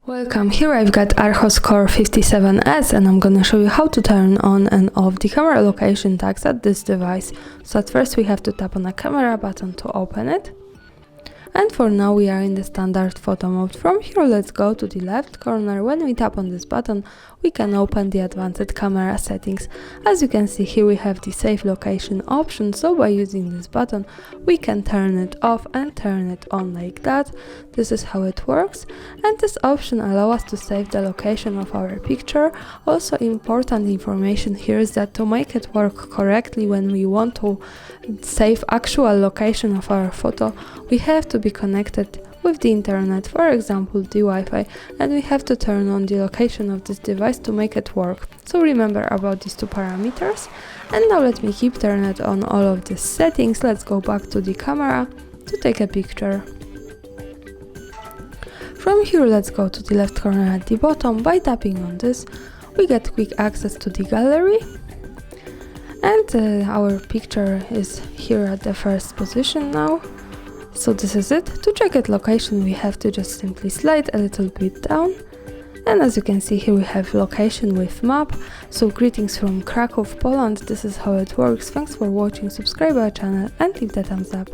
Welcome, here I've got ARCHOS Core 57S and I'm gonna show you how to turn on and off the camera location tags at this device. So at first we have to tap on the camera button to open it. And for now we are in the standard photo mode. From here let's go to the left corner. When we tap on this button we can open the advanced camera settings. As you can see here we have the save location option, so by using this button we can turn it off and turn it on like that. This is how it works, and this option allows us to save the location of our picture. Also important information here is that to make it work correctly when we want to save actual location of our photo, we have to be connected with the internet, for example the Wi-Fi, and we have to turn on the location of this device to make it work. So remember about these two parameters. And now let me keep turning it on all of these settings. Let's go back to the camera to take a picture. From here let's go to the left corner at the bottom. By tapping on this we get quick access to the gallery, and our picture is here at the first position now. So this is it. To check its location we have to just simply slide a little bit down, and as you can see here we have location with map. So greetings from Kraków, Poland. This is how it works. Thanks for watching, subscribe our channel and leave the thumbs up.